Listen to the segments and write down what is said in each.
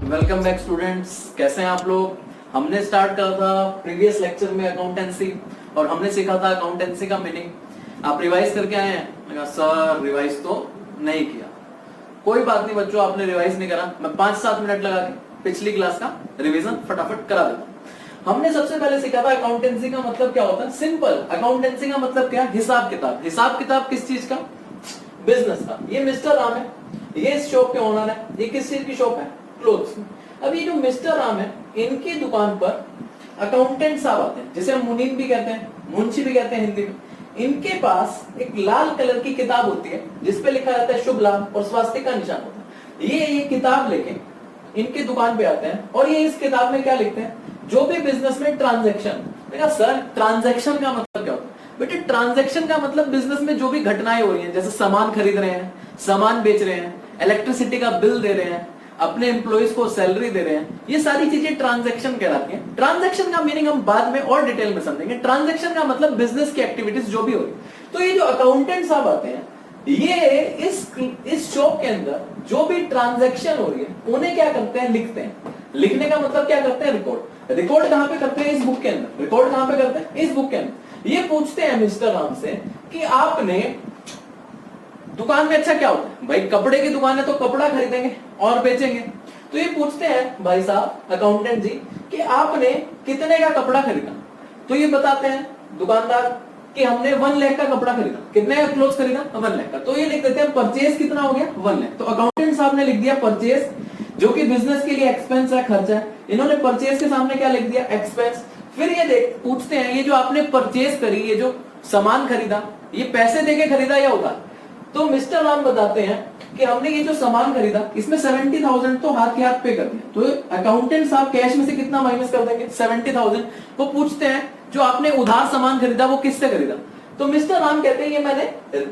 Welcome back students, कैसे हैं आप लोग। हमने स्टार्ट करा था प्रीवियस लेक्चर में अकाउंटेंसी और हमने सीखा था अकाउंटेंसी का मीनिंग। आप रिवाइज करके आए हैं? मैंने कहा सर रिवाइज तो नहीं किया। कोई बात नहीं बच्चों, आपने रिवाइज नहीं करा, मैं 5-7 मिनट लगा के पिछली क्लास का रिवीजन फटाफट करा देता हूं। हमने सबसे पहले सीखा था अकाउंटेंसी का मतलब क्या होता है। सिंपल, अकाउंटेंसी का मतलब क्या? हिसाब किताब। हिसाब किताब किस चीज का? बिजनेस का। ये मिस्टर राम है, ये इस शॉप के ओनर है। ये किस चीज की शॉप है? क्लोथ्स। अब ये जो मिस्टर राम है, इनकी दुकान पर अकाउंटेंट साहब आते हैं, जिसे हम मुनीम भी कहते हैं, मुंशी भी कहते हैं हिंदी में। इनके पास एक लाल कलर की किताब होती है जिसपे लिखा रहता है शुभ लाभ और स्वास्तिक का निशान होता है। ये किताब लेके इनकी दुकान पे आते हैं और ये इस किताब में क्या लिखते हैं? जो भी बिजनेस में ट्रांजैक्शन। देखा सर, ट्रांजैक्शन का मतलब क्या होता है? बेटे ट्रांजैक्शन का मतलब बिजनेस में जो भी घटनाएं हो रही हैं, जैसे सामान खरीद रहे हैं, सामान बेच रहे हैं, इलेक्ट्रिसिटी का बिल दे रहे हैं, अपने एम्प्लॉइज को सैलरी दे रहे हैं, ये सारी चीजें ट्रांजैक्शन कहलाती हैं। ट्रांजैक्शन का मीनिंग हम बाद में और डिटेल में समझेंगे। ट्रांजैक्शन का मतलब बिजनेस की एक्टिविटीज जो भी हो रही। तो ये जो अकाउंटेंट साहब आते हैं, ये इस शॉप के अंदर जो भी ट्रांजैक्शन हो रही है उन्हें क्या करते हैं? लिखते हैं। लिखने का मतलब क्या करते हैं? रिकॉर्ड। रिकॉर्ड कहां पे करते हैं? इस बुक के अंदर। रिकॉर्ड कहां पे करते हैं? इस बुक के अंदर। ये पूछते हैं मिस्टर राम से कि आपने दुकान में अच्छा क्या होता है? भाई कपड़े की दुकान है तो कपड़ा खरीदेंगे और बेचेंगे। तो ये पूछते हैं भाई साहब अकाउंटेंट जी कि आपने कितने का कपड़ा खरीदा? तो ये बताते हैं दुकानदार कि हमने 1 लाख का कपड़ा खरीदा। कितने का क्लोथ खरीदा? 1 लाख का। तो ये लिख देते हैं परचेज कितना हो गया? 1 लाख। तो अकाउंटेंट साहब ने लिख दिया परचेज, जो कि बिजनेस के लिए एक्सपेंस है, खर्चा है। इन्होंने परचेज के सामने क्या लिख दिया? एक्सपेंस। फिर ये पूछते हैं ये जो आपने परचेज करी, ये जो सामान खरीदा, ये पैसे देके खरीदा या उधार? तो मिस्टर राम बताते हैं कि हमने ये जो सामान खरीदा इसमें 70,000 तो हाथ के हाथ पे कर दिया। तो अकाउंटेंट साहब कैश में से कितना माइनस कर देंगे? 70,000। वो पूछते हैं जो आपने उधार सामान खरीदा वो किससे खरीदा? तो मिस्टर राम कहते हैं ये मैंने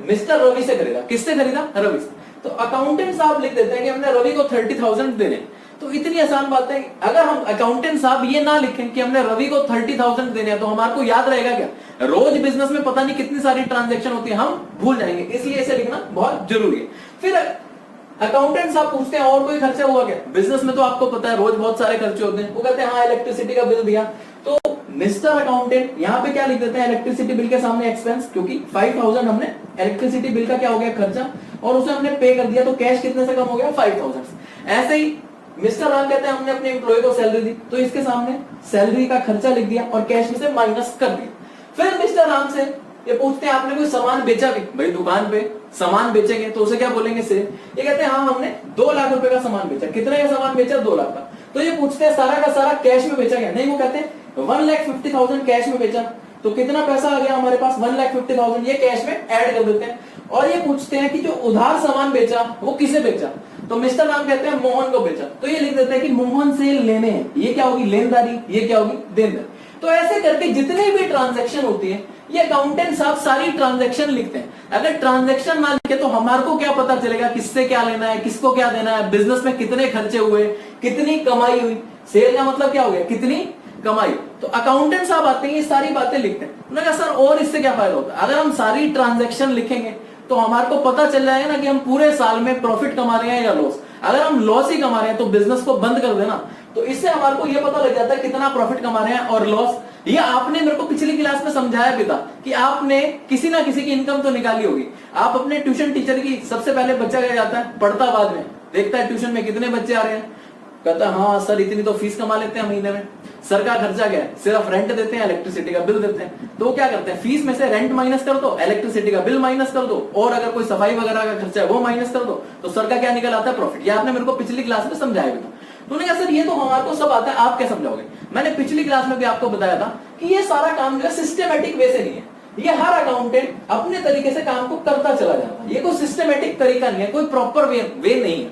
मिस्टर रवि से खरीदा। किससे खरीदा? रवि से। तो अकाउंटेंट साहब लिख देते हैं कि हमने रवि को 30,000 देने। तो इतनी आसान बात है। अगर हम अकाउंटेंट साहब ये ना लिखें कि हमने रवि को 30,000 देने हैं, तो हमारे को याद रहेगा क्या? रोज बिजनेस में पता नहीं कितनी सारी ट्रांजैक्शन होती है, हम भूल जाएंगे। इसलिए इसे लिखना बहुत जरूरी है। फिर अकाउंटेंट साहब पूछते हैं और कोई खर्चा हुआ क्या? बिजनेस में तो आपको पता है रोज बहुत सारे खर्चे होते हैं। वो कहते हैं हाँ इलेक्ट्रिसिटी का बिल दिया। तो मिस्टर अकाउंटेंट यहाँ पे क्या लिख देते हैं? इलेक्ट्रिसिटी बिल के सामने एक्सपेंस, क्योंकि 5,000 हमने इलेक्ट्रिसिटी बिल का क्या हो गया? खर्चा, और उसे हमने पे कर दिया। तो कैश कितने से कम हो गया? 5,000। ऐसे ही मिस्टर राम कहते हैं हमने अपने एम्प्लॉय को सैलरी दी, तो इसके सामने सैलरी का खर्चा लिख दिया और कैश में से माइनस कर दिया। फिर मिस्टर राम से ये पूछते हैं आपने कोई सामान बेचा भी? भाई दुकान पे सामान बेचेंगे तो उसे क्या बोलेंगे? से। ये कहते हैं हाँ हमने 2 लाख रुपए का सामान बेचा। कितने का सामान बेचा? 2 लाख का। तो ये पूछते हैं सारा का सारा कैश में बेचा गया? नहीं, वो कहते हैं 1,50,000 कैश में बेचा। तो कितना पैसा आ गया हमारे पास? 1,50,000। ये कैश में ऐड कर देते हैं। और ये पूछते हैं कि जो उधार सामान बेचा वो किसे बेचा? तो मिस्टर राम कहते हैं मोहन को बेचा। तो ये लिख देते हैं कि मोहन से लेने हैं। ये क्या होगी? लेनदारी। ये क्या होगी? देनदारी। तो ऐसे करके जितने भी ट्रांजैक्शन होती है ये अकाउंटेंट साहब सारी ट्रांजैक्शन लिखते हैं। अगर ट्रांजैक्शन ना लिखे तो हमारे को क्या पता चलेगा किससे क्या लेना है, किसको क्या देना है, बिजनेस में कितने खर्चे हुए, कितनी कमाई हुई। सेल का मतलब क्या हो गया? कितनी कमाई। तो अकाउंटेंट साहब आते हैं ये सारी बातें लिखते हैं। उन्होंने कहा सर और इससे क्या फायदा होता है? अगर हम सारी ट्रांजैक्शन लिखेंगे तो हमारे को पता चल जाएगा ना कि हम पूरे साल में प्रॉफिट कमा रहे हैं या लॉस। अगर हम लॉस ही कमा रहे हैं तो बिजनेस को बंद कर देना। तो इससे हमारे को यह पता लग जाता है कितना प्रॉफिट कमा रहे हैं और लॉस। ये आपने मेरे को पिछली क्लास में समझाया भी था कि आपने किसी ना किसी की इनकम तो निकाली होगी। आप अपने ट्यूशन टीचर की सबसे पहले बच्चा क्या जाता है? पढ़ता बाद में, देखता है ट्यूशन में कितने बच्चे आ रहे हैं, कहता है हाँ सर इतनी तो फीस कमा लेते हैं महीने में। सर का खर्चा क्या है? सिर्फ रेंट देते हैं, इलेक्ट्रिसिटी का बिल देते हैं। तो क्या करते हैं? फीस में से रेंट माइनस कर दो, इलेक्ट्रिसिटी का बिल माइनस कर दो, और अगर कोई सफाई वगैरह का खर्चा है वो माइनस कर दो, तो सर का क्या निकल आता है? प्रॉफिट। ये आपने मेरे को पिछली क्लास में समझाया भी था। तो उन्होंने कहा सर ये तो हमारे को सब आता है, आप क्या समझाओगे? मैंने पिछली क्लास में भी आपको बताया था कि ये सारा काम जो है सिस्टमेटिक वे से नहीं है। ये हर अकाउंटेंट अपने तरीके से काम को करता चला जाता है। ये कोई सिस्टमेटिक तरीका नहीं है, कोई प्रॉपर वे नहीं है।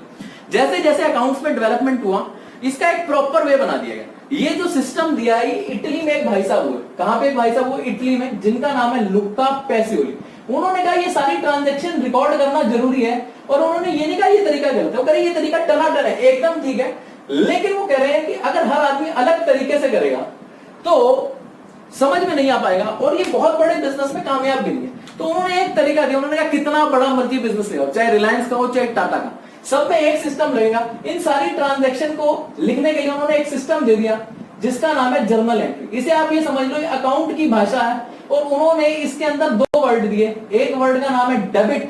जैसे जैसे अकाउंट्स में डेवलपमेंट हुआ इसका एक प्रॉपर वे बना दिया गया। ये जो सिस्टम दिया है, इटली में एक भाई साहब हुए। कहां पे एक भाई साहब हुए? इटली में, जिनका नाम है लुक्का पैसियोली। उन्होंने कहा ये सारी ट्रांजैक्शन रिकॉर्ड करना जरूरी है, और उन्होंने ये नहीं कहा ये तरीका गलत है। वो कह रहे ये तरीका टनाटन है, एकदम ठीक है, लेकिन वो कह रहे हैं कि अगर हर आदमी अलग तरीके से करेगा तो समझ में नहीं आ पाएगा और ये बहुत बड़े बिजनेस में कामयाब भी नहीं है। तो उन्होंने एक तरीका दिया। उन्होंने कहा कितना बड़ा मर्जी बिजनेस ले आओ, चाहे रिलायंस का हो चाहे टाटा का, सब में एक सिस्टम लगेगा। इन सारी ट्रांजैक्शन को लिखने के लिए उन्होंने एक सिस्टम दे दिया जिसका नाम है जर्नल एंट्री। इसे आप ये समझ लो अकाउंट की भाषा है, और उन्होंने इसके अंदर दो वर्ड दिए। एक वर्ड का नाम है डेबिट,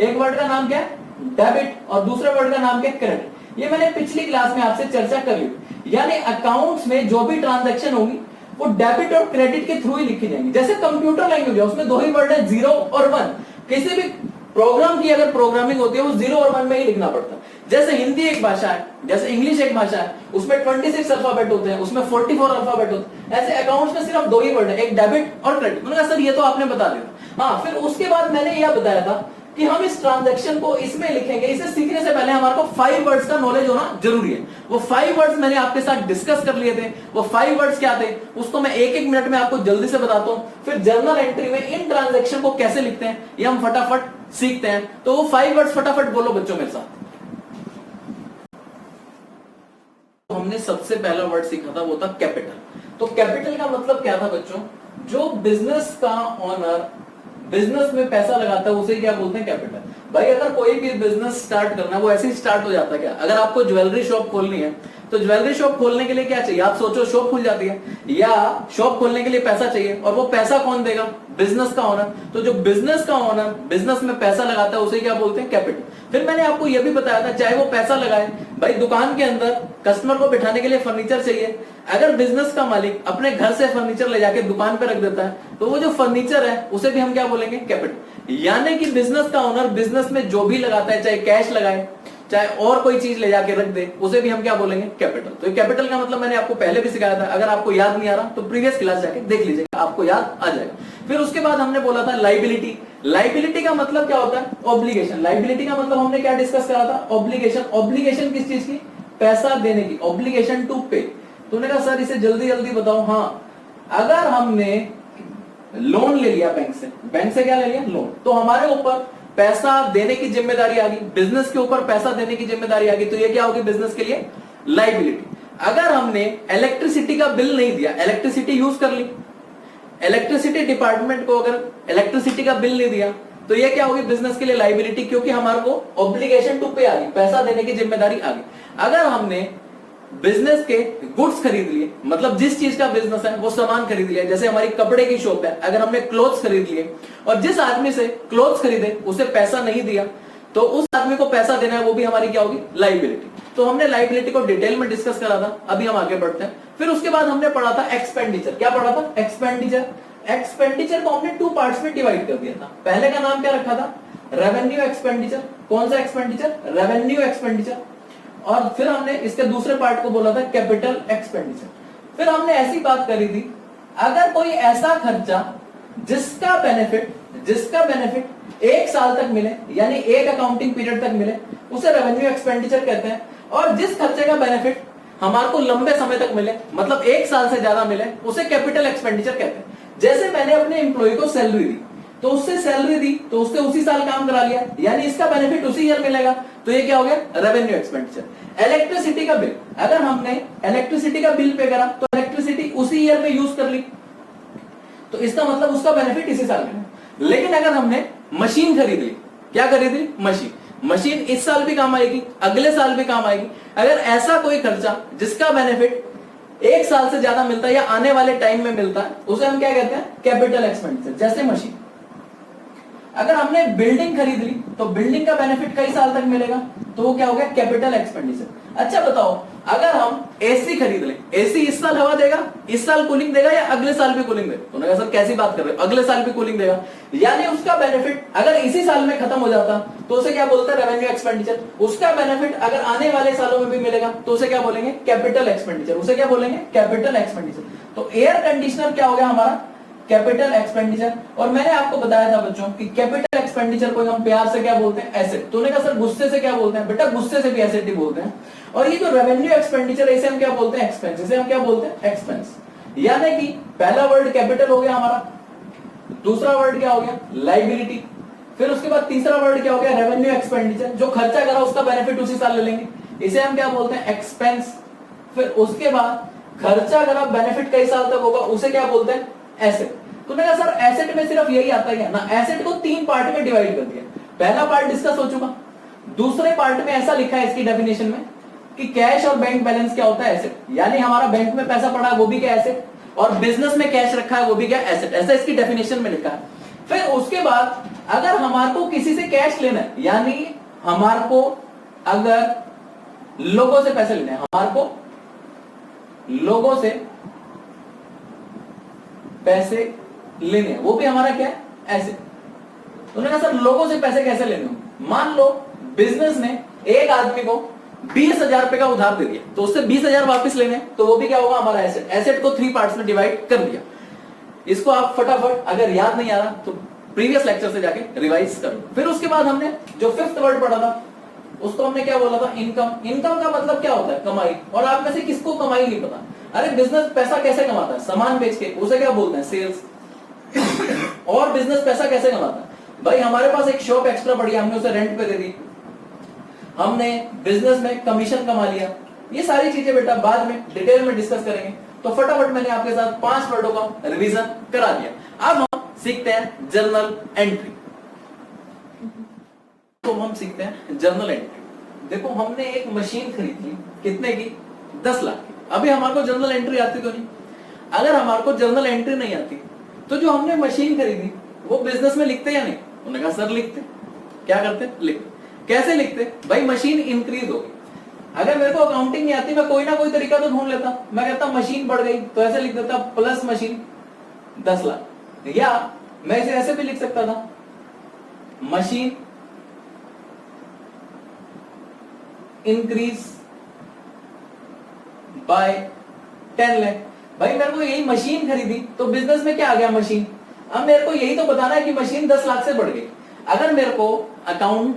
एक वर्ड का नाम क्या है डेबिट, और दूसरे वर्ड का नाम क्या है क्रेडिट। ये मैंने पिछली क्लास में आपसे चर्चा कर ली। यानी अकाउंट्स में जो भी ट्रांजैक्शन होगी वो डेबिट और क्रेडिट के थ्रू ही लिखी जाएंगी। जैसे कंप्यूटर लैंग्वेज है, उसमें दो ही वर्ड है, 0 और 1। किसी भी प्रोग्राम की अगर प्रोग्रामिंग होती है वो 0 और 1 में ही लिखना पड़ता है। जैसे हिंदी एक भाषा है, जैसे इंग्लिश एक भाषा है, उसमें 26 अल्फाबेट होते हैं, उसमें 44 अल्फाबेट होते हैं। ऐसे अकाउंट्स में सिर्फ दो ही वर्ड है, एक डेबिट और क्रेडिट। मैंने कहा सर ये तो आपने बता दिया। हाँ, फिर उसके बाद मैंने यह बताया था कि हम इस ट्रांजैक्शन को इसमें लिखेंगे। इसे सीखने से पहले हमारे को 5 वर्ड्स का नॉलेज होना जरूरी है। वो 5 वर्ड्स मैंने आपके साथ डिस्कस कर लिए थे। वो 5 वर्ड्स क्या थे उसको मैं एक मिनट में आपको जल्दी से बताता हूं। फिर जर्नल एंट्री में इन ट्रांजैक्शन को कैसे लिखते हैं ये हम फटाफट सीखते हैं। तो वो 5 वर्ड्स फटाफट बोलो बच्चों मेरे साथ। तो हमने सबसे पहला वर्ड सीखा था वो था कैपिटल। तो कैपिटल का मतलब क्या था बच्चों? जो बिजनेस का ऑनर बिजनेस में पैसा लगाता है उसे क्या बोलते हैं? कैपिटल। भाई अगर कोई भी बिजनेस स्टार्ट करना है वो ऐसे ही स्टार्ट हो जाता है क्या? अगर आपको ज्वेलरी शॉप खोलनी है तो ज्वेलरी शॉप खोलने के लिए क्या चाहिए? आप सोचो, शॉप खुल जाती है, या शॉप खोलने के लिए पैसा चाहिए, और वो पैसा कौन देगा? बिजनेस का ओनर। तो जो बिजनेस का ओनर बिजनेस में पैसा लगाता है उसे क्या बोलते हैं? कैपिटल। फिर मैंने आपको यह भी बताया था, चाहे वो पैसा लगाए, भाई दुकान के अंदर कस्टमर को बिठाने के लिए फर्नीचर चाहिए, अगर बिजनेस का मालिक अपने घर से फर्नीचर ले जाके दुकान पे रख देता है तो वो जो फर्नीचर है उसे भी हम क्या बोलेंगे? कैपिटल। यानी कि बिजनेस का ओनर बिजनेस में जो भी लगाता है, चाहे कैश लगाए चाहे और कोई चीज ले जाके रख दे, उसे भी हम क्या बोलेंगे? कैपिटल। तो कैपिटल का मतलब मैंने आपको पहले भी सिखाया था। अगर आपको याद नहीं आ रहा तो प्रीवियस क्लास जाके देख लीजिएगा, आपको याद आ जाएगा। फिर उसके बाद हमने बोला था लाइबिलिटी। लाइबिलिटी का मतलब क्या होता है? ऑब्लिगेशन। लाइबिलिटी का मतलब हमने क्या डिस्कस करा था? ऑब्लिगेशन। ऑब्लिगेशन किस चीज की? पैसा देने की। ऑब्लिगेशन टू पे। तूने कहा सर इसे जल्दी जल्दी बताओ। हाँ, अगर हमने लोन ले लिया बैंक से क्या ले लिया? लोन, तो हमारे ऊपर पैसा देने की जिम्मेदारी आ गई, बिजनेस के ऊपर पैसा देने की जिम्मेदारी आ गई, तो ये क्या होगी बिजनेस के लिए? लाइबिलिटी। अगर हमने इलेक्ट्रिसिटी का बिल नहीं दिया, इलेक्ट्रिसिटी यूज कर ली, इलेक्ट्रिसिटी डिपार्टमेंट को अगर इलेक्ट्रिसिटी का बिल नहीं दिया तो ये क्या होगी बिजनेस के लिए? लाइबिलिटी, क्योंकि हमारे को ऑब्लिगेशन टू पे आ गई, पैसा देने की जिम्मेदारी आ गई। अगर हमने बिजनेस के गुड्स खरीद लिए, मतलब जिस चीज का बिजनेस है वो सामान खरीद लिया, जैसे हमारी कपड़े की शॉप है, अगर हमने क्लोथ्स खरीद लिए और जिस आदमी से क्लोथ्स खरीदे उसे पैसा नहीं दिया तो उस आदमी को पैसा देना है, वो भी हमारी क्या होगी? लाइबिलिटी। तो हमने लाइबिलिटी को डिटेल में डिस्कस करा था, अभी हम आगे बढ़ते हैं। फिर उसके बाद हमने पढ़ा था एक्सपेंडिचर। क्या पढ़ा था? एक्सपेंडिचर। एक्सपेंडिचर को हमने 2 पार्ट्स में डिवाइड कर दिया था। पहले का नाम क्या रखा था? Revenue expenditure. कौन सा एक्सपेंडिचर? Revenue expenditure. और फिर हमने इसके दूसरे पार्ट को बोला था कैपिटल एक्सपेंडिचर। फिर हमने ऐसी बात करी थी, अगर कोई ऐसा खर्चा जिसका बेनिफिट 1 साल तक मिले, यानी एक अकाउंटिंग पीरियड तक मिले, उसे रेवेन्यू एक्सपेंडिचर कहते हैं। और जिस खर्चे का बेनिफिट हमारे को लंबे समय तक मिले, मतलब 1 साल से ज्यादा मिले, उसे कैपिटल एक्सपेंडिचर कहते हैं। जैसे मैंने अपने एम्प्लॉय को सैलरी दी, तो उससे सैलरी दी तो उससे उसी साल काम करा लिया, यानी इसका बेनिफिट उसी ईयर मिलेगा, तो ये क्या हो गया? Revenue expenditure. इलेक्ट्रिसिटी का बिल, अगर हमने इलेक्ट्रिसिटी का बिल पे करा तो इलेक्ट्रिसिटी उसी ईयर में यूज कर ली, तो इसका मतलब उसका बेनिफिट इसी साल में। लेकिन अगर हमने मशीन खरीद ली, क्या खरीद ली? मशीन इस साल भी काम आएगी, अगले साल भी काम आएगी। अगर ऐसा कोई खर्चा जिसका बेनिफिट 1 साल से ज्यादा मिलता है या आने वाले टाइम में मिलता है, उसे हम क्या कहते हैं? Capital expenditure. जैसे मशीन। अगर हमने बिल्डिंग खरीद ली तो बिल्डिंग का बेनिफिट कई साल तक मिलेगा, तो वो क्या हो गया? Capital expenditure. अच्छा बताओ, अगर हम एसी खरीद लें, एसी इस साल हवा देगा, इस साल कूलिंग देगा, या अगले साल भी कूलिंग देगा? उन्होंने कहा सर कैसी बात कर रहे हो, अगले साल भी कूलिंग देगा। यानी उसका बेनिफिट अगर इसी साल में खत्म हो जाता तो उसे क्या बोलते हैं? Revenue expenditure. उसका बेनिफिट अगर आने वाले सालों में भी मिलेगा तो उसे क्या बोलेंगे? Capital expenditure. उसे क्या बोलेंगे? Capital expenditure. तो एयर कंडीशनर क्या हो गया हमारा? Capital expenditure. और मैंने आपको बताया था बच्चों कि कैपिटल एक्सपेंडिचर को हम प्यार से क्या बोलते हैं? एसेट। तूने कहा सर गुस्से से क्या बोलते हैं? बेटा गुस्से से भी एसेट ही बोलते हैं। और ये जो रेवेन्यू एक्सपेंडिचर है इसे हम क्या बोलते हैं? एक्सपेंस। इसे हम क्या बोलते हैं? एक्सपेंस। यानी कि पहला वर्ड कैपिटल हो गया हमारा, दूसरा वर्ड क्या हो गया? लाइबिलिटी। फिर उसके बाद तीसरा वर्ड क्या हो गया? Revenue expenditure. जो खर्चा करा उसका बेनिफिट उसी साल ले लेंगे, इसे हम क्या बोलते हैं? एक्सपेंस। फिर उसके बाद खर्चा करा, बेनिफिट कई साल तक होगा, उसे क्या बोलते हैं? एसेट। तूने कहा सर एसेट में सिर्फ यही आता है क्या? ना, एसेट को 3 पार्ट में डिवाइड कर दिया। पहला पार्ट डिस्कस हो चुका, दूसरे पार्ट में ऐसा लिखा है इसकी डेफिनेशन में कि कैश और बैंक बैलेंस क्या होता है, एसेट। यानी हमारा बैंक में पैसा पड़ा है वो भी क्या एसेट, और बिजनेस में कैश रखा है वो भी क्या एसेट, ऐसा इसकी डेफिनेशन में लिखा है। फिर उसके बाद अगर हमारे को किसी से कैश लेना है, यानी हमारे को अगर लोगों से पैसे लेने हैं, हमारे को लोगों से पैसे लेने हैं, वो भी हमारा क्या है, एसेट। तो उन्होंने कहा सर लोगों से पैसे कैसे लेने हो, मान लो बिजनेस ने एक आदमी को 20,000 रुपए का उधार दे दिया, तो उससे 20,000 वापस लेने, तो वो भी क्या होगा, हमारा एसेट। एसेट को 3 पार्ट्स में डिवाइड कर दिया। इसको आप फटाफट अगर याद नहीं आ रहा तो प्रीवियस लेक्चर से जाके रिवाइज करो। फिर उसके बाद हमने जो 5th वर्ड पढ़ा था उसको हमने क्या बोला था, इनकम। इनकम का मतलब क्या होता है, कमाई। और आप में से किसको कमाई नहीं पता, अरे बिजनेस पैसा कैसे कमाता है, सामान बेच के, उसे क्या बोलते हैं, सेल्स। और बिजनेस पैसा कैसे कमाता है, भाई हमारे पास एक शॉप एक्स्ट्रा पड़ी, हमने उसे रेंट पे दे दी, हमने बिजनेस में कमीशन कमा लिया। ये सारी चीजें बेटा बाद में डिटेल में डिस्कस करेंगे। तो फटाफट मैंने आपके साथ 5 वर्डों का रिवीजन करा दिया। अब हम सीखते हैं जर्नल एंट्री। तो हम सीखते हैं जर्नल एंट्री। देखो हमने एक मशीन खरीदी, कितने की, 10 लाख की। अभी हमारे को जर्नल एंट्री आती तो नहीं। अगर हमारे को जर्नल एंट्री नहीं आती तो जो हमने मशीन खरीदी वो बिजनेस में लिखते या नहीं, उन्होंने कहा सर लिखते। क्या करते, लिखते। कैसे लिखते, भाई मशीन इंक्रीज हो गई। अगर मेरे को अकाउंटिंग नहीं आती मैं कोई ना कोई तरीका तो ढूंढ लेता। मैं कहता मशीन बढ़ गई तो ऐसे लिख देता प्लस मशीन 10 लाख, या मैं इसे ऐसे भी लिख सकता था मशीन इंक्रीज बाय 10 लाख। भाई मेरे को यही मशीन खरीदी तो बिजनेस में क्या आ गया, मशीन। अब मेरे को यही तो बताना है कि मशीन 10 लाख से बढ़ गई। अगर मेरे को अकाउंट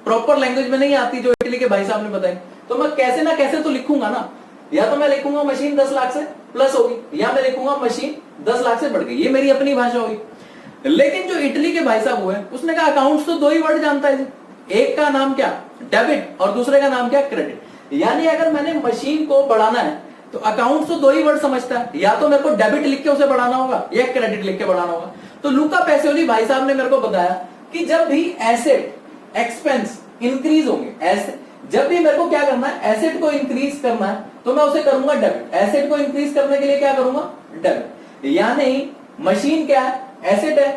प्रॉपर लैंग्वेज में नहीं आती जो इटली के भाई साहब ने बताई, तो मैं कैसे ना कैसे तो लिखूंगा ना। या तो मैं लिखूंगा मशीन 10 लाख से प्लस होगी, या मैं लिखूंगा मशीन 10 लाख से बढ़ गई। ये मेरी अपनी भाषा होगी। लेकिन जो इटली के भाई साहब हुए उसने कहा अकाउंट्स तो 2 ही वर्ड जानता है, एक का नाम क्या, डेबिट, और दूसरे का नाम क्या, क्रेडिट। यानी अगर मैंने मशीन को बढ़ाना है तो अकाउंट्स तो 2 ही वर्ड समझता है, या तो मेरे को डेबिट लिख के उसे बढ़ाना होगा या क्रेडिट लिख के बढ़ाना होगा। तो लूका पैसियोली भाई साहब ने मेरे को बताया कि जब भी एसेट एक्सपेंस इंक्रीज होंगे, जब भी मेरे को क्या करना है, एसेट को इंक्रीज करना है तो मैं उसे करूंगा डेबिट। एसेट को इंक्रीज करने के लिए क्या करूंगा, डेबिट। यानी मशीन क्या है, एसेट है।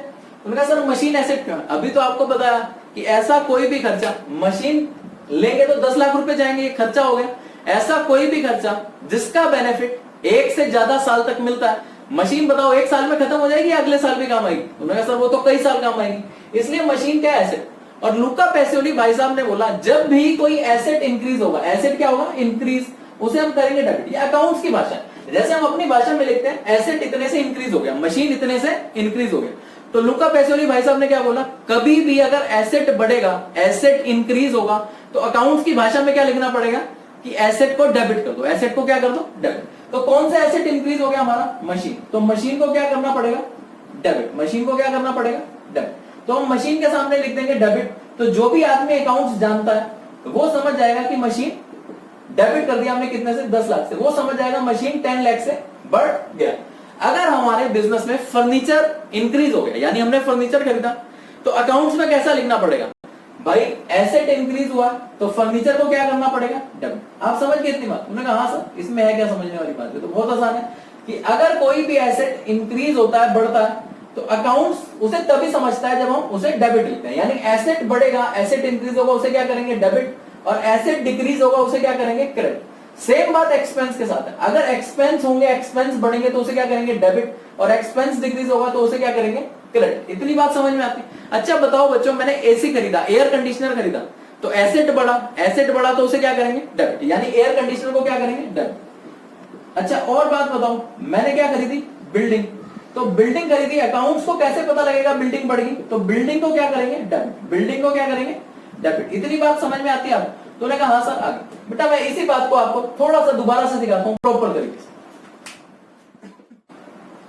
उन्होंने कहा सर मशीन एसेट क्यों है, अभी तो आपको बताया कि ऐसा कोई भी खर्चा, मशीन लेंगे तो 10 लाख रुपए जाएंगे, ये खर्चा हो गया। ऐसा कोई भी खर्चा जिसका बेनिफिट 1 से ज्यादा साल तक मिलता है, मशीन बताओ 1 साल में खत्म हो जाएगी, अगले साल भी काम आएगी। उन्होंने कहा सर वो तो कई साल काम आएगी, इसलिए मशीन क्या है, एसेट। और लूका पैसियोली भाई साहब ने बोला जब भी कोई एसेट इंक्रीज होगा, एसेट क्या होगा, इंक्रीज, उसे हम करेंगे डेबिट। ये अकाउंट्स की भाषा है। जैसे हम अपनी भाषा में लिखते हैं एसेट इतने से इंक्रीज हो गया, मशीन इतने से इंक्रीज हो गया, तो लूका पैसियोली भाई साहब ने क्या बोला, कभी भी अगर एसेट बढ़ेगा, एसेट इंक्रीज होगा, तो अकाउंट्स की भाषा में क्या लिखना पड़ेगा कि एसेट को डेबिट कर दो। एसेट को क्या कर दो, डेबिट। तो कौन सा एसेट इंक्रीज हो गया हमारा, मशीन। तो मशीन को क्या करना पड़ेगा, डेबिट। मशीन को क्या करना पड़ेगा, डेबिट। तो हम मशीन के सामने लिख देंगे डेबिट। तो जो भी आदमी अकाउंट्स जानता है वो समझ जाएगा कि मशीन डेबिट कर दिया हमने कितने से, 10 लाख से, वो समझ जाएगा मशीन 10 लाख से बढ़ गया। अगर हमारे बिजनेस में फर्नीचर इंक्रीज हो गया, यानी हमने फर्नीचर खरीदा, तो अकाउंट्स में कैसा लिखना पड़ेगा, भाई एसेट इंक्रीज हुआ तो फर्नीचर को क्या करना पड़ेगा, डेबिट। आप समझ गए इतनी बात। उन्होंने कहा हाँ सर इसमें है क्या समझने वाली बात है, तो बहुत आसान है कि अगर कोई भी एसेट इंक्रीज होता है, बढ़ता है, तो अकाउंट्स उसे तभी समझता है जब हम उसे डेबिट लिखते हैं। यानी एसेट बढ़ेगा, एसेट इंक्रीज होगा, उसे क्या करेंगे, डेबिट, और एसेट डिक्रीज होगा, उसे क्या करेंगे, क्रेडिट। सेम बात एक्सपेंस के साथ है। अगर एक्सपेंस होंगे, एक्सपेंस बढ़ेंगे तो उसे क्या करेंगे, डेबिट, और एक्सपेंस डिक्रीज होगा तो उसे क्या करेंगे, क्रेडिट। इतनी बात समझ में आती है। अच्छा बताओ बच्चों, मैंने एसी खरीदा, एयर कंडीशनर खरीदा, तो एसेट बढ़ा, एसेट बढ़ा तो उसे क्या करेंगे, डेबिट। यानी एयर कंडीशनर को क्या करेंगे, डेबिट। अच्छा और बात बताओ, मैंने क्या खरीदी, बिल्डिंग, तो बिल्डिंग खरीदी, अकाउंट्स को कैसे पता लगेगा बिल्डिंग बढ़ गई, तो बिल्डिंग को क्या करेंगे, डेबिट। बिल्डिंग को क्या करेंगे, डेबिट। इतनी बात समझ में आती है आपको। तो उन्होंने कहा हाँ सर आगे। बेटा मैं इसी बात को आपको थोड़ा सा दोबारा से दिखाता हूं प्रॉपर तरीके से।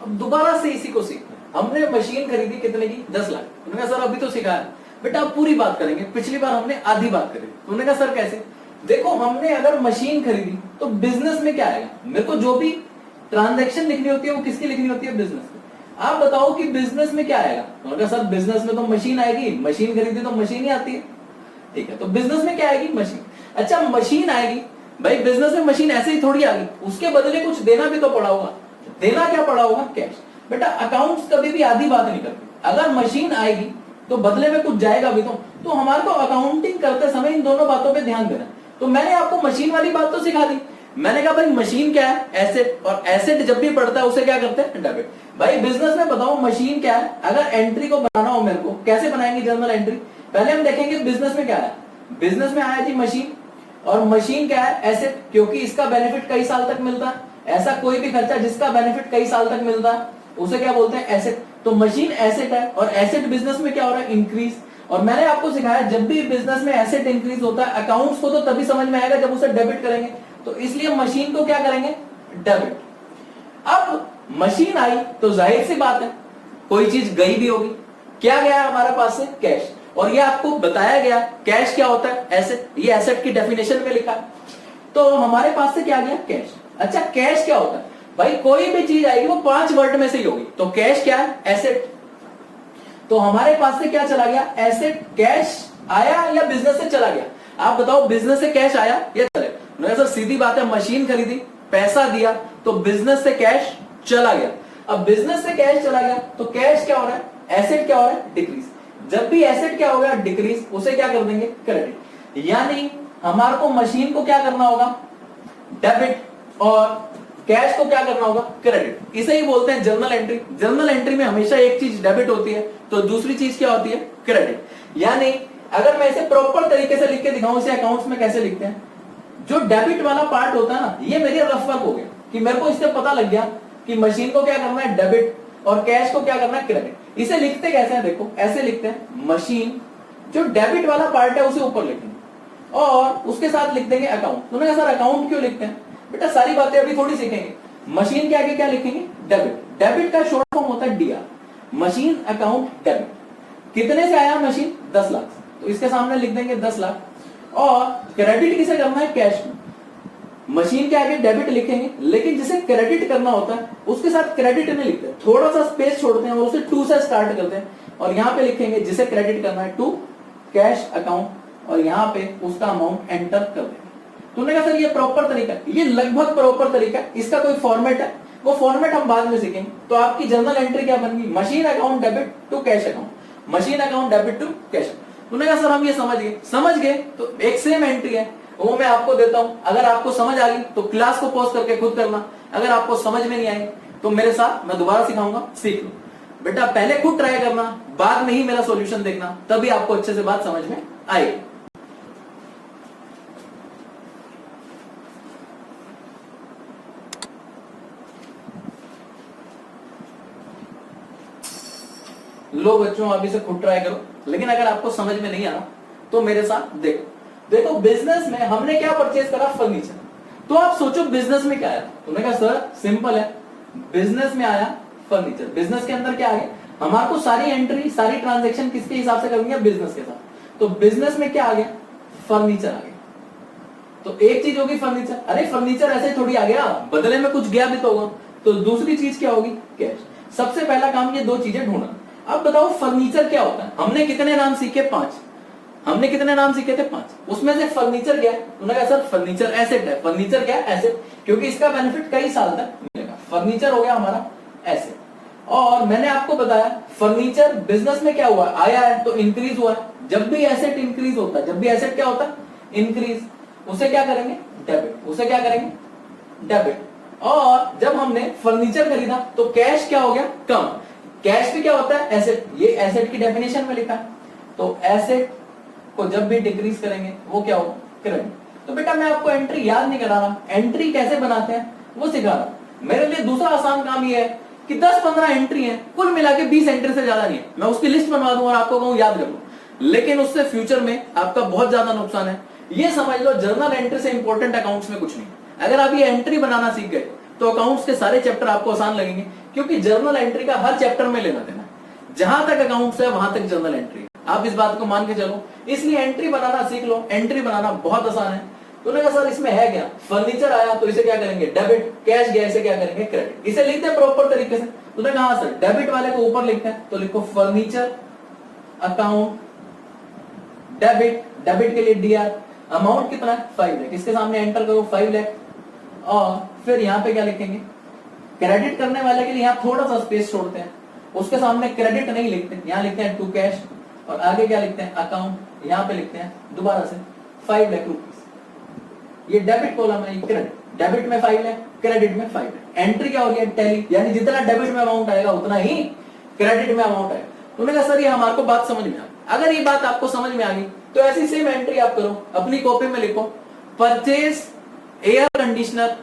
अब दोबारा से इसी को सीखना। हमने मशीन खरीदी कितने की, 10 लाख। उन्होंने कहा सर अभी तो सिखाया, बेटा आप पूरी बात करेंगे, पिछली बार हमने आधी बात करी। उन्होंने कहा सर कैसे, देखो हमने अगर मशीन खरीदी तो बिजनेस में क्या आएगा, मेरे को जो भी ट्रांजैक्शन लिखनी होती है वो किसकी लिखनी होती है, बिजनेस में। आप बताओ कि बिजनेस में क्या आएगा। उन्होंने कहा सर बिजनेस में तो मशीन आएगी, मशीन खरीदी तो मशीन ही आती है। ठीक है, तो बिजनेस में क्या आएगी? मशीन। अच्छा मशीन आएगी भाई, बिजनेस में मशीन ऐसे ही थोड़ी आ गई, उसके बदले कुछ देना भी तो पड़ा होगा। देना क्या पड़ा होगा? कैश। बेटा अकाउंट्स कभी भी आधी बात नहीं करते, अगर मशीन आएगी तो बदले में कुछ जाएगा भी तो हमारे को अकाउंटिंग करते समय इन दोनों बातों पे ध्यान देना। तो मैंने आपको मशीन वाली बात तो सिखा दी, मैंने कहा भाई मशीन क्या है? एसेट, और एसेट जब भी पड़ता है उसे क्या करते हैं? डेबिट। भाई बिजनेस में बताओ मशीन क्या है? अगर एंट्री को बनाना हो मेरे को, कैसे बनाएंगे जर्नल एंट्री? पहले हम देखेंगे बिजनेस में क्या है। बिजनेस में आया जी मशीन, और मशीन क्या है? एसेट, क्योंकि इसका बेनिफिट कई साल तक मिलता है। ऐसा कोई भी खर्चा जिसका बेनिफिट कई साल तक मिलता है उसे क्या बोलते हैं? एसेट। तो मशीन एसेट है, और एसेट बिजनेस में क्या हो रहा है? इंक्रीज। और मैंने आपको सिखाया जब भी बिजनेस में एसेट इंक्रीज होता है अकाउंट्स को तो तभी समझ में आएगा जब उसे डेबिट करेंगे, तो इसलिए मशीन को क्या करेंगे? डेबिट। अब मशीन आई तो जाहिर सी बात है कोई चीज गई भी होगी। क्या गया हमारे पास से? कैश। और ये आपको बताया गया कैश क्या होता है? एसेट। ये एसेट की डेफिनेशन में लिखा है। तो हमारे पास से क्या गया? कैश। अच्छा कैश क्या होता है? भाई कोई भी चीज आएगी वो 5 वर्ड में से ही होगी, तो कैश क्या है? एसेट। तो हमारे पास से क्या चला गया? एसेट। कैश आया या बिजनेस से चला गया? आप बताओ, बिजनेस से कैश आया या चले? सर सीधी बात है, मशीन खरीदी, पैसा दिया, तो बिजनेस से कैश चला गया। अब बिजनेस से कैश चला गया तो कैश क्या हो रहा है? एसेट क्या हो रहा है? डिक्रीज। जब भी एसेट क्या होगा? डिक्रीज, उसे क्या कर देंगे? क्रेडिट। यानी हमारे को मशीन को क्या करना होगा? डेबिट, और कैश को क्या करना होगा? क्रेडिट। इसे ही बोलते हैं जर्नल एंट्री। जर्नल एंट्री में हमेशा एक चीज डेबिट होती है तो दूसरी चीज क्या होती है? क्रेडिट। यानी अगर मैं इसे प्रॉपर तरीके से लिख के दिखाऊं, इसे अकाउंट्स में कैसे लिखते हैं, जो डेबिट वाला पार्ट होता है ना, ये मेरी रफ वर्क हो गया कि मेरे को इससे पता लग गया कि मशीन को क्या करना है? डेबिट, और कैश को क्या करना है? क्रेडिट। इसे लिखते कैसे हैं? देखो ऐसे लिखते हैं, मशीन, जो डेबिट वाला पार्ट है उसे ऊपर लिखेंगे और उसके साथ लिख देंगे अकाउंट। तो मैंने कहा सर अकाउंट क्यों लिखते हैं? बेटा सारी बातें अभी थोड़ी सीखेंगे। मशीन के आगे क्या लिखेंगे? डेबिट। डेबिट का शॉर्ट फॉर्म होता है डीआर, मशीन अकाउंट डेबिट। कितने से आया मशीन? 10 लाख, तो इसके सामने लिख देंगे 10 लाख। और क्रेडिट किसे करना है? कैश में। मशीन के आगे डेबिट लिखेंगे, लेकिन जिसे क्रेडिट करना होता है उसके साथ क्रेडिट नहीं लिखते, थोड़ा सा स्पेस छोड़ते हैं और उसे टू से स्टार्ट करते हैं, और यहां पे लिखेंगे जिसे क्रेडिट करना है टू कैश अकाउंट, और यहां पे उसका अमाउंट एंटर कर देंगे। तुमने कहा सर ये प्रॉपर तरीका है, ये लगभग प्रॉपर तरीका है, इसका कोई फॉर्मेट है? वो फॉर्मेट हम बाद में सीखेंगे। तो आपकी जर्नल एंट्री क्या बन गई? Machine account debit to cash account, machine account debit to cash. तुमने कहा सर हम ये समझ गए, तो एक सेम एंट्री है वो मैं आपको देता हूं। अगर आपको समझ आ गई तो क्लास को पॉज करके खुद करना, अगर आपको समझ में नहीं आई तो मेरे साथ मैं दोबारा सिखाऊंगा, सीख लो। बेटा पहले खुद ट्राई करना, बाद में ही मेरा सॉल्यूशन देखना, तभी आपको अच्छे से बात समझ में आएगी। लो बच्चों अभी से खुद ट्राई करो, लेकिन अगर आपको समझ में नहीं आना तो मेरे साथ देखो। देखो बिजनेस में हमने क्या परचेज करा? फर्नीचर। तो आप सोचो बिजनेस में क्या आया? तुमने कहा सर सिंपल है, बिजनेस में आया फर्नीचर। बिजनेस के अंदर क्या आया? हमारे को सारी एंट्री, सारी ट्रांजैक्शन किसके हिसाब से करनी है? बिजनेस के साथ। तो बिजनेस में क्या आ गया? फर्नीचर आ गया। तो एक चीज होगी फर्नीचर, अरे फर्नीचर ऐसे थोड़ी आ गया, बदले में कुछ गया भी तो होगा। तो दूसरी चीज क्या होगी? कैश। सबसे पहला काम ये दो चीजें ढूंढना। अब बताओ फर्नीचर क्या होता है? हमने कितने नाम सीखे? 5। हमने कितने नाम सीखे थे? 5। उसमें से फर्नीचर क्या है? उन्होंने कहा सर फर्नीचर एसेट है। फर्नीचर क्या है? एसेट, क्योंकि इसका बेनिफिट कई साल तक मिलेगा। फर्नीचर हो गया हमारा एसेट। और मैंने आपको बताया फर्नीचर बिजनेस में क्या हुआ? आया है तो इंक्रीज हुआ है। जब भी एसेट इंक्रीज होता है, जब भी एसेट क्या होता है? इंक्रीज, उसे क्या करेंगे? डेबिट। उसे क्या करेंगे? डेबिट। और जब हमने फर्नीचर खरीदा तो कैश क्या हो गया? कम। कैश भी क्या होता है? एसेट। ये एसेट की डेफिनेशन में लिखा है। तो एसेट को जब भी डिक्रीज करेंगे वो क्या होगा? क्रेडिट। तो बेटा मैं आपको एंट्री याद नहीं करा रहा, एंट्री कैसे बनाते हैं वो सिखा रहा हूं। मेरे लिए दूसरा आसान काम ये है कि 10-15 एंट्री है, कुल मिला के 20 एंट्री से ज्यादा नहीं है। मैं उसकी लिस्ट बनवा दूं और आपको कहूं याद कर लो, लेकिन उससे फ्यूचर में आपका बहुत ज्यादा नुकसान है। ये समझ लो जर्नल एंट्री से इंपॉर्टेंट अकाउंट्स में कुछ नहीं। अगर आप ये एंट्री बनाना सीख गए तो अकाउंट्स के सारे चैप्टर आपको आसान लगेंगे, क्योंकि जर्नल एंट्री का हर चैप्टर में लेना देना, जहां तक अकाउंट्स है वहां तक जर्नल एंट्री। आप इस बात को मान के चलो, इसलिए एंट्री बनाना सीख लो। एंट्री बनाना बहुत आसान है। तो कहा सर इसमें है क्या? फर्नीचर आया तो इसे क्या करेंगे? डेबिट। कैश गया, इसे क्या करेंगे? क्रेडिट। इसे लिखते हैं प्रॉपर तरीके से। तो कहा सर डेबिट वाले को ऊपर लिखते हैं, तो लिखो फर्नीचर अकाउंट डेबिट डेबिट के लिए डीआर, अमाउंट कितना है 5 लाख, इसके सामने एंटर करो 5 लाख, और फिर यहाँ पे क्या लिखेंगे, क्रेडिट करने वाले के लिए यहाँ थोड़ा सा स्पेस छोड़ते हैं, उसके सामने क्रेडिट नहीं लिखते, यहाँ लिखते हैं टू कैश, और आगे क्या लिखते हैं अकाउंट, यहाँ पे लिखते हैं दोबारा से 5 लाख रुपीस। ये डेबिट कॉलम है, क्रेडिट, डेबिट में 5 लाख, क्रेडिट में 5 लाख। एंट्री क्या हो रही है टैली, यानी जितना डेबिट में अमाउंट आएगा उतना ही क्रेडिट में अमाउंट आएगा। उन्होंने कहा सर ये हमारे को बात समझ में आ गई। अगर ये बात आपको समझ में आ गई तो ऐसी सेम एंट्री आप करो, अपनी कॉपी में लिखो purchase air conditioner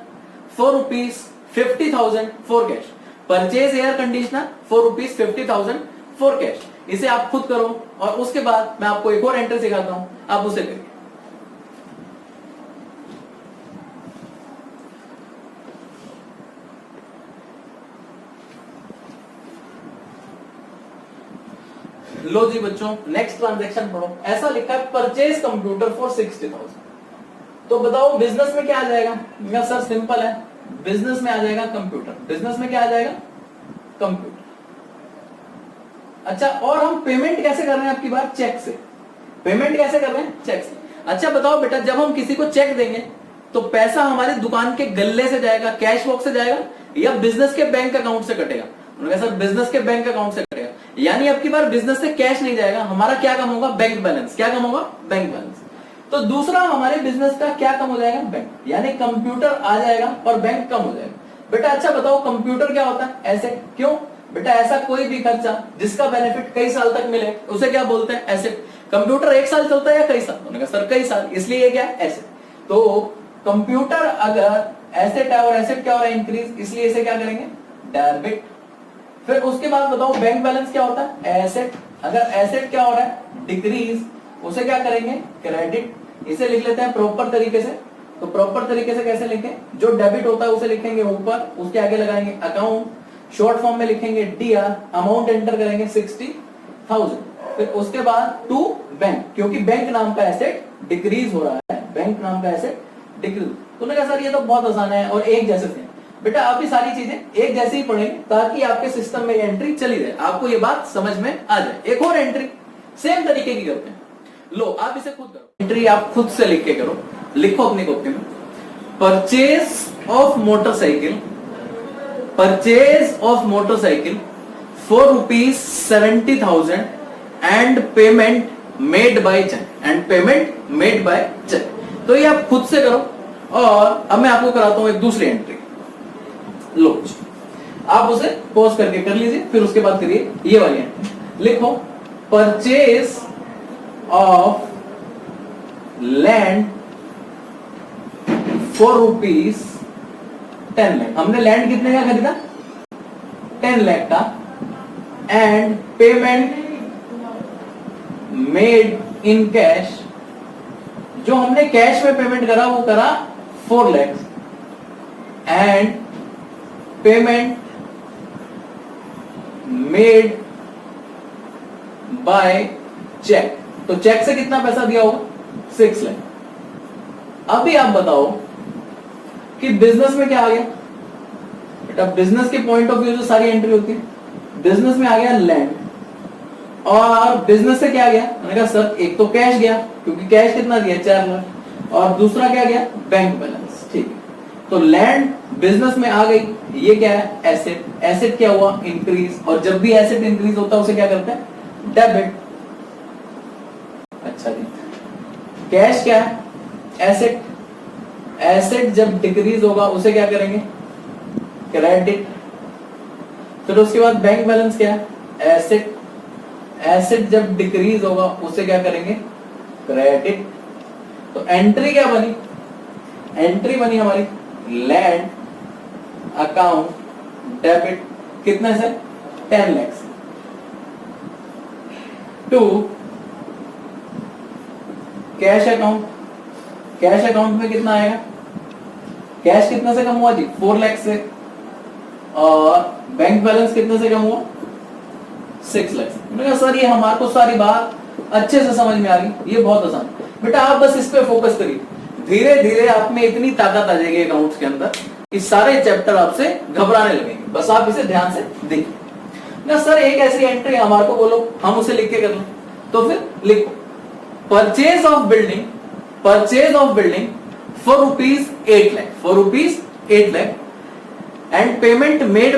for ₹50,000 for cash, purchase air conditioner for ₹50,000 for cash. इसे आप खुद करो और उसके बाद मैं आपको एक और एंट्री सिखाता हूं, आप उसे करिए। लो जी बच्चों, नेक्स्ट ट्रांजैक्शन पढ़ो। ऐसा लिखा है परचेज कंप्यूटर फॉर 60,000। तो बताओ बिजनेस में क्या आ जाएगा? या सर सिंपल है, बिजनेस में आ जाएगा कंप्यूटर। बिजनेस में क्या आ जाएगा? कंप्यूटर। अच्छा, और हम पेमेंट कैसे कर रहे हैं? आपकी बात चेक से। पेमेंट कैसे कर रहे हैं? चेक से। अच्छा बताओ बेटा, जब हम किसी को चेक देंगे तो पैसा हमारे दुकान के गल्ले से जाएगा, कैश बॉक्स से जाएगा, या बिजनेस के बैंक अकाउंट से कटेगा? उन्होंने कहा सर बिजनेस के बैंक अकाउंट से कटेगा। यानी अब की बार बिजनेस से कैश नहीं जाएगा, हमारा क्या कम होगा? Bank balance. क्या कम होगा? Bank balance. तो दूसरा हमारे बिजनेस का क्या कम हो जाएगा? बैंक। यानी कंप्यूटर आ जाएगा और बैंक कम हो जाएगा। बेटा अच्छा बताओ, कंप्यूटर क्या होता है? एसेट। क्यों बेटा? ऐसा कोई भी खर्चा जिसका बेनिफिट कई साल तक मिले उसे क्या बोलते हैं? एसेट। कंप्यूटर एक साल चलता है या कई साल? उन्होंने कहा सर कई साल, इसलिए क्या? एसेट। तो कंप्यूटर अगर एसेट है और एसेट क्या हो रहा है? इंक्रीज, इसलिए इसे क्या करेंगे? डेबिट। फिर उसके बाद बताओ बैंक बैलेंस क्या होता है? एसेट। अगर एसेट क्या हो रहा है? डिक्रीज, उसे क्या करेंगे? क्रेडिट। इसे लिख लेते हैं प्रॉपर तरीके से। तो प्रॉपर तरीके से कैसे लिखें? जो डेबिट होता है उसे लिखेंगे ऊपर, उसके आगे लगाएंगे अकाउंट, शॉर्ट फॉर्म में लिखेंगे डीआर, अमाउंट एंटर करेंगे 60,000। फिर उसके बाद टू बैंक, क्योंकि बैंक नाम का एसेट डिक्रीज हो रहा है, बैंक नाम का एसेट डिक्रीज। तो कहा सर ये तो बहुत आसान है और एक जैसे थे। बेटा आप ये सारी चीजें एक जैसे ही पढ़ेंगे ताकि आपके सिस्टम में एंट्री चली जाए, आपको ये बात समझ में आ जाए। एक और एंट्री सेम तरीके की करते हैं। लो आप इसे खुद करो, एंट्री आप खुद से लिख के करो। लिखो अपनी कॉपी में, purchase of motorcycle, purchase of motorcycle for ₹70,000 and payment made by cheque, and payment made by cheque. तो ये आप खुद से करो और अब मैं आपको कराता हूं एक दूसरी एंट्री। लो आप उसे पॉज करके कर लीजिए, फिर उसके बाद करिए ये वाली एंट्री। लिखो purchase of land for ₹10 lakh. हमने लैंड कितने का खरीदा? 10 लाख का। And payment made in cash, जो हमने कैश में पेमेंट करा वो करा 4 lakh. And payment made by cheque, तो चेक से कितना पैसा दिया होगा? 6 लाख। अभी आप बताओ कि बिजनेस में क्या आ गया? बेटा बिजनेस के पॉइंट ऑफ व्यू से सारी एंट्री होती है। बिजनेस में आ गया लैंड, और बिजनेस से क्या गया? मैंने कहा सर एक तो कैश गया, क्योंकि कैश कितना दिया? 4 लाख। और दूसरा क्या गया? Bank balance. ठीक है, तो लैंड बिजनेस में आ गई, ये क्या है? एसेट। एसेट क्या हुआ? इंक्रीज। और जब भी एसेट इंक्रीज होता है उसे क्या करते हैं? डेबिट। अच्छा जी, कैश क्या है? एसेट। एसेट जब डिक्रीज होगा उसे क्या करेंगे? क्रेडिट। फिर उसके बाद बैंक बैलेंस क्या है? एसेट। एसेट जब डिक्रीज होगा उसे क्या करेंगे? क्रेडिट। तो एंट्री क्या बनी? एंट्री बनी हमारी लैंड अकाउंट डेबिट, कितने से? 10 लाख से। To cash account. Cash account में कितना आएगा? कैश कितने से कम हुआ जी? 4 लाख से। और बैंक बैलेंस कितने से कम हुआ? 6 लाख से। मैंने कहा सर ये हमारे को सारी बात अच्छे से समझ में आ गई, ये बहुत आसान। बेटा आप बस इस पे फोकस करिए, धीरे धीरे आप में इतनी ताकत आ जाएगी अकाउंट्स के अंदर कि सारे चैप्टर आपसे घबराने लगेंगे। बस आप इसे ध्यान से देखिए ना। सर एक ऐसी एंट्री हमारे को बोलो, हम उसे लिख के कर लें। तो फिर लिखो purchase of building for rupees 8 lakh and payment made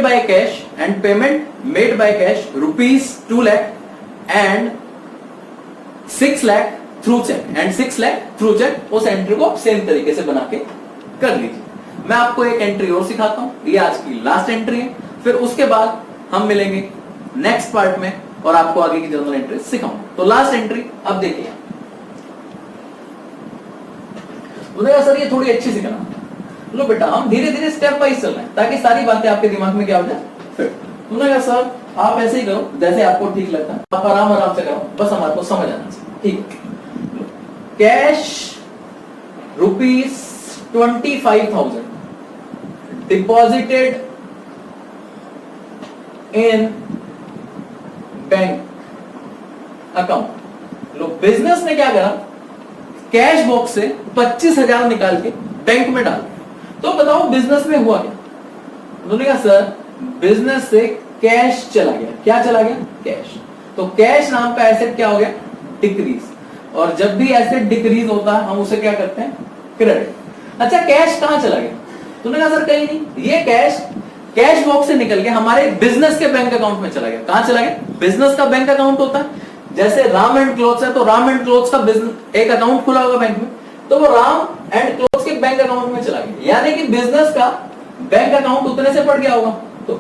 by cash rupees 2 lakh and 6 lakh through check उस एंट्री को सेम तरीके से बना के कर लीजिए। मैं आपको एक एंट्री और सिखाता हूं, ये आज की लास्ट एंट्री है, फिर उसके बाद हम मिलेंगे नेक्स्ट पार्ट में और आपको आगे की जर्नल एंट्री सिखाऊंगा। तो लास्ट एंट्री अब देखिए, बोलेगा सर ये थोड़ी अच्छी सी करना। लो बेटा, हम धीरे धीरे स्टेप वाइज चल रहे हैं ताकि सारी बातें आपके दिमाग में क्या हो जाए फिट। तुमने कहा सर आप ऐसे ही करो जैसे आपको ठीक लगता है, आप आराम से करो, बस हमारे को समझ आना चाहिए। ठीक, cash rupees 25,000 deposited in bank account. Low, business ने क्या करा, कैश बॉक्स से 25,000 निकाल के बैंक में डाल। तो बताओ बिजनेस में हुआ क्या? उन्होंने कहा सर बिजनेस से कैश चला गया। क्या चला गया? कैश। तो कैश नाम का एसेट क्या हो गया? डिक्रीज। और जब भी एसेट डिक्रीज होता है हम उसे क्या करते हैं? क्रेडिट। अच्छा, कैश कहां चला गया? उन्होंने कहा सर कहीं नहीं, ये कैश बॉक्स से निकल के हमारे बिजनेस के बैंक अकाउंट में चला गया। कहां चला गया? बिजनेस का बैंक अकाउंट होता है, जैसे राम एंड क्लोथ्स है तो राम एंड क्लोथ्स का बिजनेस एक अकाउंट खुला होगा बैंक में, तो वो राम एंड क्लोथ्स के बैंक अकाउंट में चला गया। यानी कि बिजनेस का बैंक अकाउंट उतने से बढ़ गया होगा। तो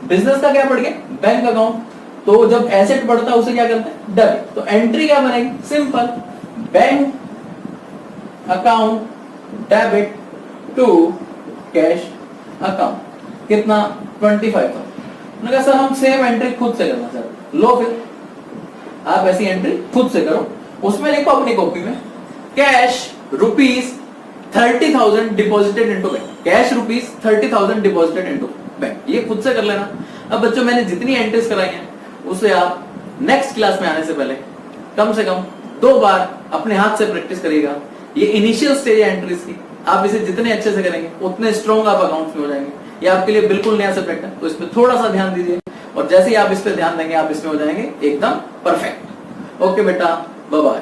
बिजनेस का क्या बढ़ गया? Bank account. तो जब एसेट बढ़ता है उसे क्या करते हैं? डेबिट। तो एंट्री क्या बनेगी? Simple, bank account debit to cash account. कितना? 25,000। सर हम सेम एंट्री खुद से करना चाहते। लो फिर आप ऐसी एंट्री खुद से करो, उसमें लिखो अपनी कॉपी में cash rupees 30,000 deposited into bank. Cash rupees 30,000 deposited into bank, ये खुद से कर लेना। अब बच्चों मैंने जितनी एंट्रीज कराई हैं उसे आप नेक्स्ट क्लास में आने से पहले कम से कम 2 बार अपने हाथ से प्रैक्टिस करिएगा। ये इनिशियल स्टेज है एंट्रीज की, आप इसे जितने अच्छे से करेंगे उतने स्ट्रॉन्ग आप अकाउंट्स में हो जाएंगे। ये आपके लिए बिल्कुल नया सब्जेक्ट है, तो इस पर थोड़ा सा ध्यान दीजिए और जैसे ही आप इस पे ध्यान देंगे आप इसमें हो जाएंगे एकदम परफेक्ट। ओके बेटा, बाय बाय।